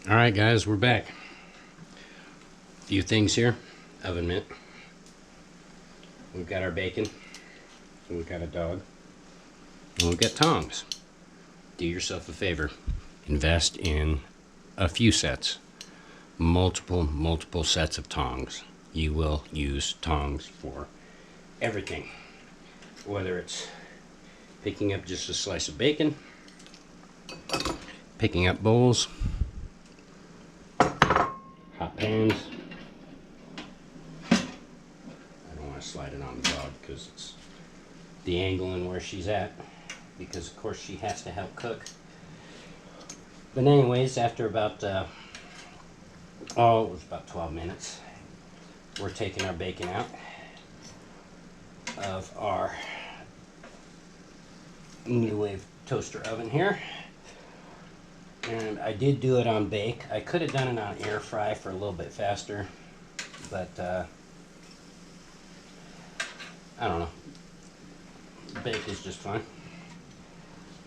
Alright guys, we're back. A few things here. Oven mitt. We've got our bacon. We've got a dog. And we've got tongs. Do yourself a favor. Invest in a few sets. Multiple sets of tongs. You will use tongs for everything. Whether it's picking up just a slice of bacon, picking up bowls, hot pans. I don't want to slide it on the dog because it's the angle and where she's at, because of course she has to help cook. But anyways, after about it was about 12 minutes, we're taking our bacon out of our nuwave toaster oven here. And I did do it on bake. I could have done it on air fry for a little bit faster, but I don't know. Bake is just fun.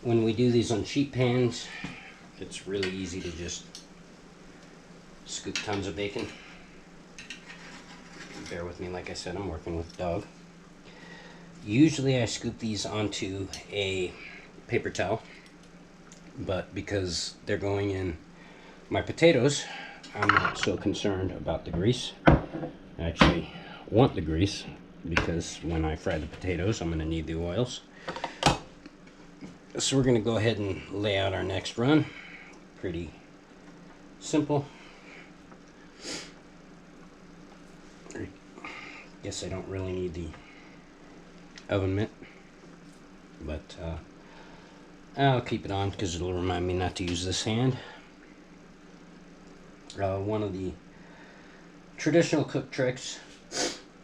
When we do these on sheet pans, it's really easy to just scoop tons of bacon. Bear with me, like I said, I'm working with the dog. Usually I scoop these onto a paper towel, but because they're going in my potatoes, I'm not so concerned about the grease. I actually want the grease because when I fry the potatoes, I'm going to need the oils. So we're going to go ahead and lay out our next run. Pretty simple. I guess I don't really need the oven mitt, but I'll keep it on because it'll remind me not to use this hand. One of the traditional cook tricks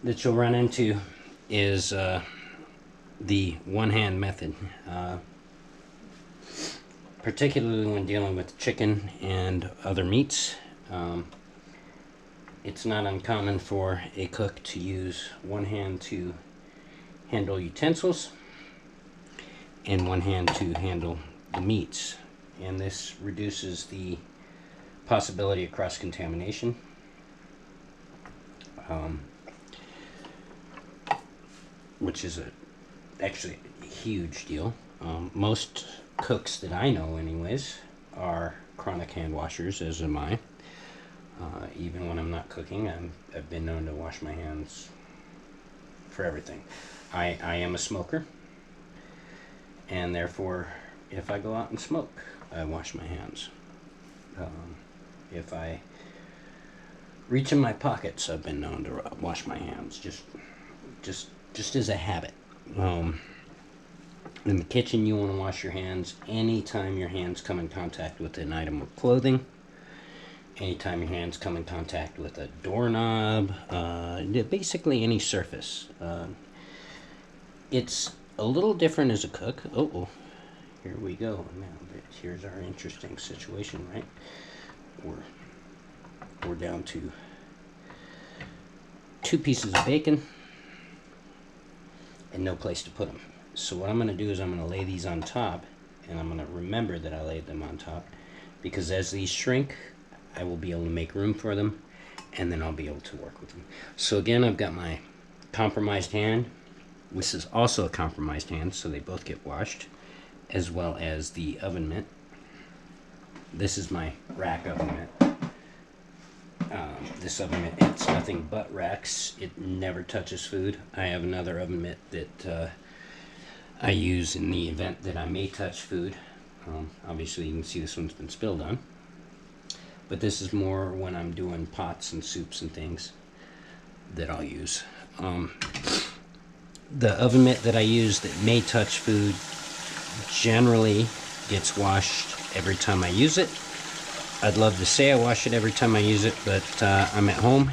that you'll run into is the one-hand method, particularly when dealing with chicken and other meats. It's not uncommon for a cook to use one hand to handle utensils and one hand to handle the meats, and this reduces the possibility of cross-contamination. Which is actually a huge deal. Most cooks that I know anyways are chronic hand washers, as am I. Even when I'm not cooking, I've been known to wash my hands for everything. I am a smoker, and therefore if I go out and smoke, I wash my hands. If I reach in my pockets, I've been known to wash my hands, just as a habit. In the kitchen, you want to wash your hands anytime your hands come in contact with an item of clothing, anytime your hands come in contact with a doorknob, basically any surface. It's a little different as a cook. Oh, here we go. Now, here's our interesting situation, right? We're down to 2 pieces of bacon and no place to put them. So what I'm going to do is I'm going to lay these on top, and I'm going to remember that I laid them on top, because as these shrink, I will be able to make room for them, and then I'll be able to work with them. So again, I've got my compromised hand. This is also a compromised hand, so they both get washed, as well as the oven mitt. This is my rack oven mitt. This oven mitt, it's nothing but racks. It never touches food. I have another oven mitt that I use in the event that I may touch food. Obviously you can see this one's been spilled on. But this is more when I'm doing pots and soups and things that I'll use. The oven mitt that I use that may touch food generally gets washed every time I use it. I'd love to say I wash it every time I use it, but I'm at home,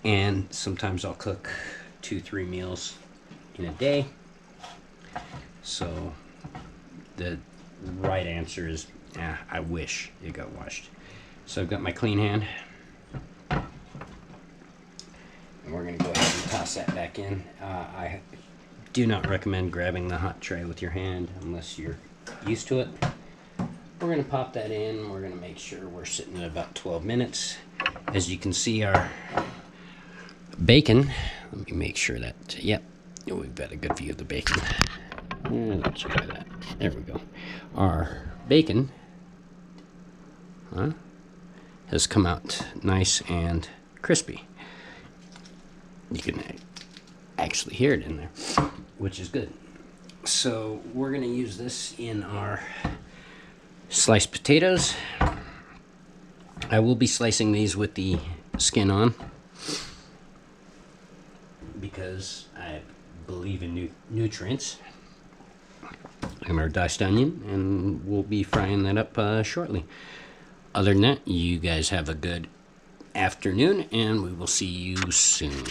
and sometimes I'll cook 2-3 meals in a day. So the right answer is, I wish it got washed. So I've got my clean hand, and we're going to go ahead and toss that back in. I do not recommend grabbing the hot tray with your hand unless you're used to it. we're going to pop that in. We're going to make sure we're sitting at about 12 minutes. As you can see, our bacon, let me make sure that, yep, we've got a good view of the bacon. Let's try that. There we go. Our bacon has come out nice and crispy. You can actually hear it in there, which is good. So we're going to use this in our sliced potatoes. I will be slicing these with the skin on because I believe in nutrients. And our diced onion, and we'll be frying that up shortly. Other than that, you guys have a good afternoon, and we will see you soon.